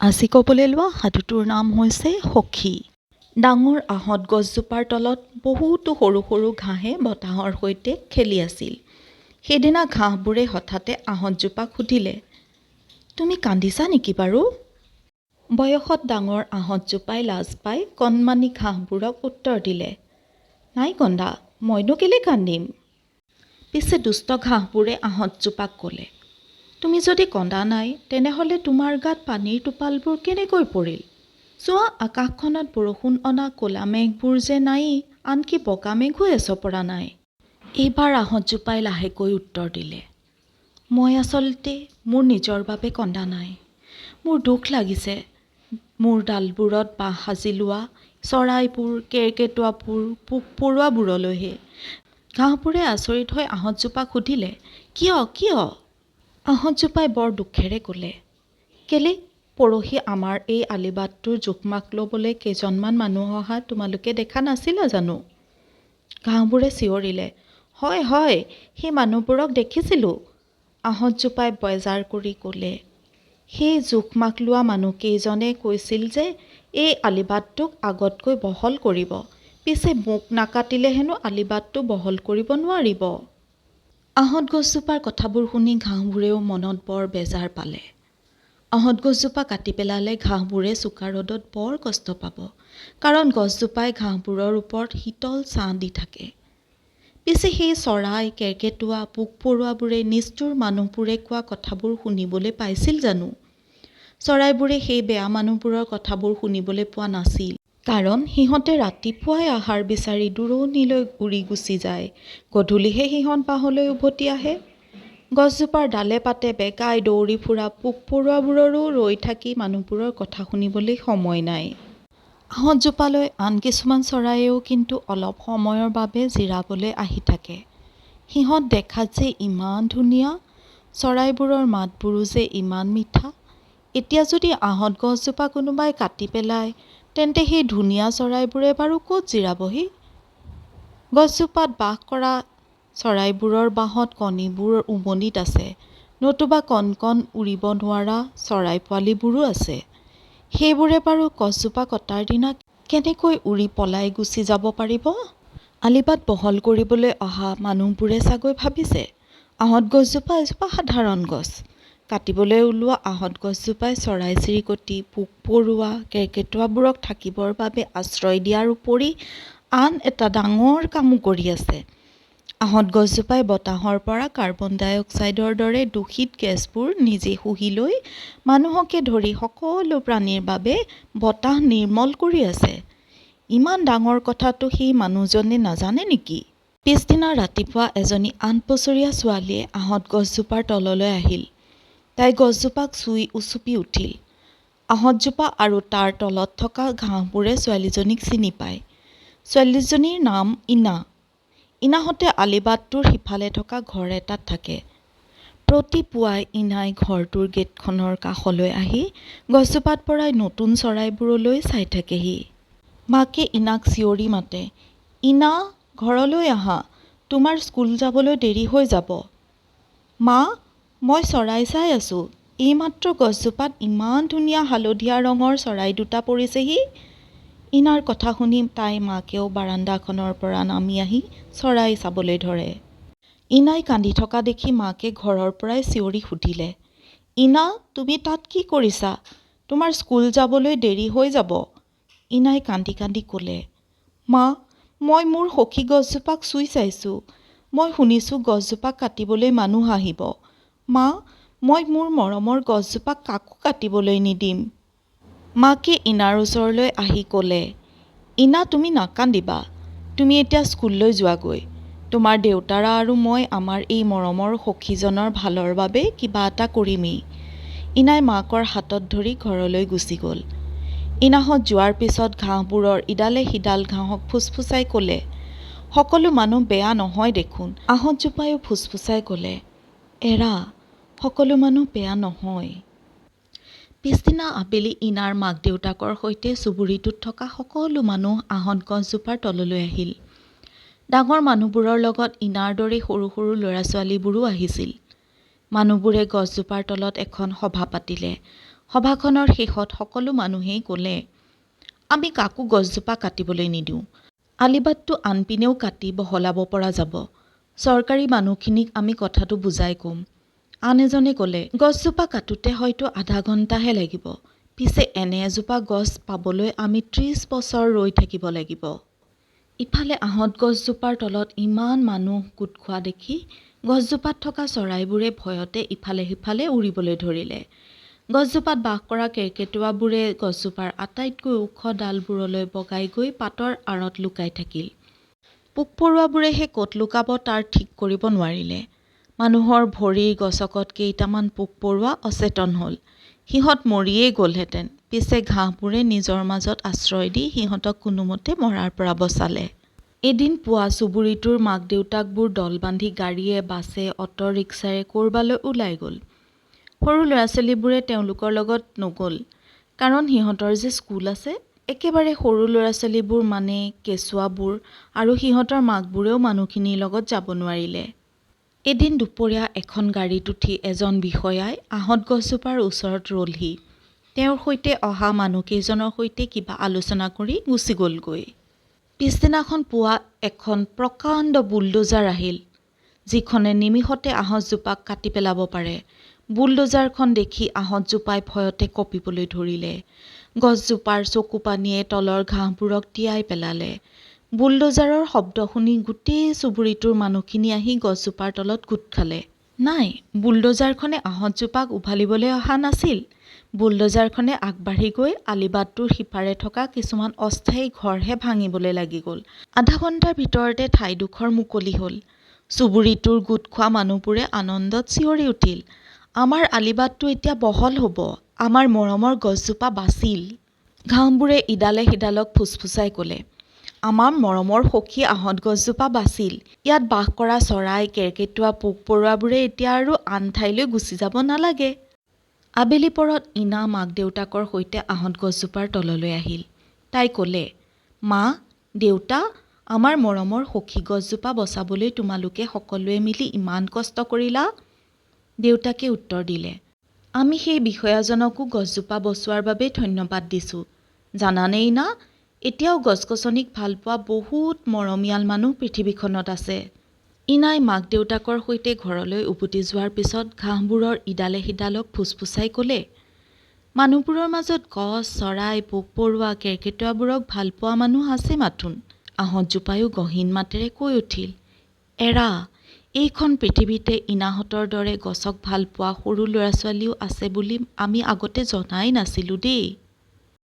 আজি ক'বলৈ লোৱা সাধুটোৰ নাম হৈছে সখী। ডাঙৰ আহঁত গছজোপাৰ তলত বহুতো সৰু সৰু ঘাঁহে বতাহৰ সৈতে খেলি আছিল। সেইদিনা ঘাঁহবোৰে হঠাতে আহঁতজোপাক সুধিলে, তুমি কান্দিছা নেকি বাৰু? বয়সত ডাঙৰ আহঁতজোপাই লাজ পাই কণমানি ঘাঁহবোৰক উত্তৰ দিলে, নাই কন্দা, মইনো কেলে কান্দিম। পিছে দুষ্ট ঘাঁহবোৰে আহঁতজোপাক ক'লে, তুমি যদি কন্দা নাই তেনেহ'লে তোমাৰ গাত পানীৰ টোপালবোৰ কেনেকৈ পৰিল? চোৱা, আকাশখনত বৰষুণ অনা ক'লা মেঘবোৰ যে নাই, আনকি বগা মেঘো এচপৰা নাই। এইবাৰ আহঁতজোপাই লাহেকৈ উত্তৰ দিলে, মই আচলতে মোৰ নিজৰ বাবে কন্দা নাই। মোৰ দুখ লাগিছে মোৰ ডালবোৰত বাঁহ সাজি লোৱা চৰাইবোৰ, কেৰ্কেটুৱাবোৰ, পোক পৰুৱাবোৰলৈহে। ঘাঁহবোৰে আচৰিত হৈ আহঁতজোপাক সুধিলে, কিয় কিয়? আহঁতজোপাই বৰ দুখেৰে ক'লে, কেলে পৰহি আমাৰ এই আলিবাটটোৰ জোখমাখ ল'বলৈ কেইজনমান মানুহ অহা তোমালোকে দেখা নাছিলা জানো? ঘাঁহবোৰে চিঞৰিলে, হয় হয়, সেই মানুহবোৰক দেখিছিলোঁ। আহঁতজোপাই বেজাৰ কৰি ক'লে, সেই জোখমাখ লোৱা মানুহকেইজনে কৈছিল যে এই আলিবাটটোক আগতকৈ বহল কৰিব, পিছে মোক নাকাটিলে হেনো আলিবাটটো বহল কৰিব নোৱাৰিব। আহঁত গছজোপাৰ কথাবোৰ শুনি ঘাঁহবোৰেও মনত বৰ বেজাৰ পালে। আহঁত গছজোপা কাটি পেলালে ঘাঁহবোৰে চোকা ৰ'দত বৰ কষ্ট পাব, কাৰণ গছজোপাই ঘাঁহবোৰৰ ওপৰত শীতল ছাঁ দি থাকে। পিছে সেই চৰাই, কেৰ্কেটুৱা, পোক পৰুৱাবোৰে নিষ্ঠুৰ মানুহবোৰে কোৱা কথাবোৰ শুনিবলৈ পাইছিল জানো? চৰাইবোৰে সেই বেয়া মানুহবোৰৰ কথাবোৰ শুনিবলৈ পোৱা নাছিল, কাৰণ সিহঁতে ৰাতিপুৱাই আহাৰ বিচাৰি দূৰণিলৈ উৰি গুচি যায়, গধূলিহে সিহঁত বাহলৈ উভতি আহে। গছজোপাৰ ডালে পাতে বেগাই দৌৰি ফুৰা পোক পৰুৱাবোৰৰো ৰৈ থাকি মানুহবোৰৰ কথা শুনিবলৈ সময় নাই। আহঁতজোপালৈ আন কিছুমান চৰাইয়েও কিন্তু অলপ সময়ৰ বাবে জিৰাবলৈ আহি থাকে। সিহঁত দেখাত যে ইমান ধুনীয়া, চৰাইবোৰৰ মাতবোৰো যে ইমান মিঠা। এতিয়া যদি আহঁত গছজোপা কোনোবাই কাটি পেলায়, তেন্তে সেই ধুনীয়া চৰাইবোৰে বাৰু ক'ত জিৰাবহি? গছজোপাত বাস কৰা চৰাইবোৰৰ বাহত কণীবোৰ উমনিত আছে, নতুবা কণ কণ উৰিব নোৱাৰা চৰাই পোৱালিবোৰো আছে। সেইবোৰে বাৰু গছজোপা কটাৰ দিনা কেনেকৈ উৰি পলাই গুচি যাব পাৰিব? আলিবাট বহল কৰিবলৈ অহা মানুহবোৰে চাগৈ ভাবিছে, আহঁত গছজোপা এজোপা সাধাৰণ গছ। কাটিবলৈ ওলোৱা আহঁত গছজোপাই চৰাই চিৰিকটি, পোক পৰুৱা, কেৰ্কেটুৱাবোৰক থাকিবৰ বাবে আশ্ৰয় দিয়াৰ উপৰি আন এটা ডাঙৰ কামো কৰি আছে। আহঁত গছজোপাই বতাহৰ পৰা কাৰ্বন ডাই অক্সাইডৰ দৰে দূষিত গেছবোৰ নিজে শুহি লৈ মানুহকে ধৰি সকলো প্ৰাণীৰ বাবে বতাহ নিৰ্মল কৰি আছে। ইমান ডাঙৰ কথাটো সেই মানুহজনে নাজানে নেকি? পিছদিনা ৰাতিপুৱা এজনী ৮ বছৰীয়া ছোৱালীয়ে আহঁত গছজোপাৰ তললৈ আহিল। তাই গছজোপাক চুই উচুপি উঠিল। আহঁতজোপা আৰু তাৰ তলত থকা ঘাঁহবোৰে ছোৱালীজনীক চিনি পায়। ছোৱালীজনীৰ নাম ইনা। ইনাহঁতে আলিবাটটোৰ সিফালে থকা ঘৰ এটাত থাকে। প্ৰতি পুৱাই ইনাই ঘৰটোৰ গেটখনৰ কাষলৈ আহি গছজোপাত পৰাই নতুন চৰাইবোৰলৈ চাই থাকেহি। মাকে ইনাক চিঞৰি মাতে, ইনা, ঘৰলৈ আহা, তোমাৰ স্কুল যাবলৈ দেৰি হৈ যাব। মা, মই চৰাই চাই আছোঁ, এইমাত্ৰ গছজোপাত ইমান ধুনীয়া হালধীয়া ৰঙৰ চৰাই দুটা পৰিছেহি। ইনাৰ কথা শুনি তাই মাকেও বাৰান্দাখনৰ পৰা নামি আহি চৰাই চাবলৈ ধৰে। ইনাই কান্দি থকা দেখি মাকে ঘৰৰ পৰাই চিঞৰি সুধিলে, ইনা, তুমি তাত কি কৰিছা? তোমাৰ স্কুল যাবলৈ দেৰি হৈ যাব। ইনাই কান্দি কান্দি ক'লে, মা, মই মোৰ সখী গছজোপাক চুই চাইছোঁ। মই শুনিছোঁ গছজোপাক কাটিবলৈ মানুহ আহিব। মা, মই মোৰ মৰমৰ গছজোপাক কাকো কাটিবলৈ নিদিম। মাকে ইনাৰ ওচৰলৈ আহি ক'লে, ইনা, তুমি নাকান্দিবা। তুমি এতিয়া স্কুললৈ যোৱাগৈ। তোমাৰ দেউতাৰা আৰু মই আমাৰ এই মৰমৰ সখীজনৰ ভালৰ বাবে কিবা এটা কৰিমেই। ইনাই মাকৰ হাতত ধৰি ঘৰলৈ গুচি গ'ল। ইনাহঁত যোৱাৰ পিছত ঘাঁহবোৰৰ ইডালে সিডাল ঘাঁহক ফুচফুচাই ক'লে, সকলো মানুহ বেয়া নহয় দেখোন। আহঁতজোপায়ো ফুচফুচাই ক'লে, এৰা, সকলো মানুহ বেয়া নহয়। পিছদিনা আবেলি ইনাৰ মাক দেউতাকৰ সৈতে চুবুৰীটোত থকা সকলো মানুহ আহঁত গছজোপাৰ তললৈ আহিল। ডাঙৰ মানুহবোৰৰ লগত ইনাৰ দৰে সৰু সৰু ল'ৰা ছোৱালীবোৰো আহিছিল। মানুহবোৰে গছজোপাৰ তলত এখন সভা পাতিলে। সভাখনৰ শেষত সকলো মানুহেই ক'লে, আমি কাকো গছজোপা কাটিবলৈ নিদিওঁ। আলিবাটটো আনপিনেও কাটি বহলাব পৰা যাব। চৰকাৰী মানুহখিনিক আমি কথাটো বুজাই ক'ম। আন এজনে ক'লে, গছজোপা কাটোতে হয়তো আধা ঘণ্টাহে লাগিব। পিছে এনে এজোপা গছ পাবলৈ আমি ৩০ বছৰ ৰৈ থাকিব লাগিব। ইফালে আহঁত গছজোপাৰ তলত ইমান মানুহ গোট খোৱা দেখি গছজোপাত থকা চৰাইবোৰে ভয়তে ইফালে সিফালে উৰিবলৈ ধৰিলে। গছজোপাত বাস কৰা কেৰ্কেটুৱাবোৰে গছজোপাৰ আটাইতকৈ ওখ ডালবোৰলৈ বগাই গৈ পাতৰ আঁৰত লুকাই থাকিল। পোক-পৰুৱাবোৰেহে ক'ত লুকাব তাৰ ঠিক কৰিব নোৱাৰিলে। মানুহৰ ভৰিৰ গছকত কেইটামান পোক-পৰুৱা অচেতন হ'ল। সিহঁত মৰিয়েই গ'লহেঁতেন। পিছে ঘাঁহবোৰে নিজৰ মাজত আশ্ৰয় দি সিহঁতক কোনোমতে মৰাৰ পৰা বচালে। এদিন পুৱা চুবুৰীটোৰ মাক-দেউতাকবোৰ দল বান্ধি গাড়ীয়ে, বাছে, অটো ৰিক্সাৰে ক'ৰবালৈ ওলাই গ'ল। সৰু ল'ৰা-ছোৱালীবোৰে তেওঁলোকৰ লগত নগ'ল। কাৰণ সিহঁতৰ যে স্কুল আছে। একেবাৰে সৰু ল'ৰা-ছোৱালীবোৰ মানে কেঁচুৱাবোৰ আৰু সিহঁতৰ মাকবোৰেও মানুহখিনিৰ লগত যাব নোৱাৰিলে। এদিন দুপৰীয়া এখন গাড়ীত উঠি এজন বিষয়াই আহঁত গছজোপাৰ ওচৰত ৰ'লহি। তেওঁৰ সৈতে অহা মানুহকেইজনৰ সৈতে কিবা আলোচনা কৰি গুচি গ'লগৈ। পিছদিনাখন পুৱা এখন প্ৰকাণ্ড বুলডোজাৰ আহিল, যিখনে নিমিষতে আহঁতজোপাক কাটি পেলাব পাৰে। বুলডোজাৰখন দেখি আহঁতজোপাই ভয়তে কঁপিবলৈ ধৰিলে। গছজোপাৰ চকুপানীয়ে তলৰ ঘাঁহবোৰক তিয়াই পেলালে। বুলডোজাৰৰ শব্দ শুনি গোটেই চুবুৰীটোৰ মানুহখিনি আহি গছজোপাৰ তলত গোট খালে। নাই, বুলডোজাৰখনে আহঁতজোপাক উভালিবলৈ অহা নাছিল। বুলডোজাৰখনে আগবাঢ়ি গৈ আলিবাটটোৰ সিপাৰে থকা কিছুমান অস্থায়ী ঘৰহে ভাঙিবলৈ লাগি গ'ল। আধা ঘণ্টাৰ ভিতৰতে ঠাইডোখৰ মুকলি হ'ল। চুবুৰীটোৰ গোট খোৱা মানুহবোৰে আনন্দত চিঞৰি উঠিল, আমাৰ আলিবাটটো এতিয়া বহল হ'ব। আমাৰ মৰমৰ গছজোপা বাচিল। ঘাঁহবোৰে ইডালে সিডালক ফুচফুচাই ক'লে, আমাৰ মৰমৰ সখী আহঁত গছজোপা বাচিল। ইয়াত বাস কৰা চৰাই, কেৰ্কেটুৱা, পোক-পৰুৱাবোৰে এতিয়া আৰু আন ঠাইলৈ গুচি যাব নালাগে। আবেলি পৰত ইনা মাক-দেউতাকৰ সৈতে আহঁত গছজোপাৰ তললৈ আহিল। তাই ক'লে, মা, দেউতা, আমাৰ মৰমৰ সখী গছজোপা বচাবলৈ তোমালোকে সকলোৱে মিলি ইমান কষ্ট কৰিলা। দেউতাকে উত্তৰ দিলে, আমি সেই বিষয়াজনকো গছজোপা বচোৱাৰ বাবে ধন্যবাদ দিছোঁ। জানানে ইনা, এতিয়াও গছ-গছনিক ভালপোৱা বহুত মৰমীয়াল মানুহ পৃথিৱীখনত আছে। ইনাই মাক-দেউতাকৰ সৈতে ঘৰলৈ উভতি যোৱাৰ পিছত ঘাঁহবোৰৰ ইডালে সিডালক ফুচফুচাই ক'লে, মানুহবোৰৰ মাজত গছ, চৰাই, পোক-পৰুৱা, কেৰ্কেটুৱাবোৰক ভালপোৱা মানুহ আছে মাথোন। আহঁতজোপায়ো গহীন মাতেৰে কৈ উঠিল, এৰা, এইখন পৃথিৱীতে ইনাহঁতৰ দৰে গছক ভালপোৱা সৰু ল'ৰা-ছোৱালীও আছে বুলি আমি আগতে জনাই নাছিলোঁ দেই।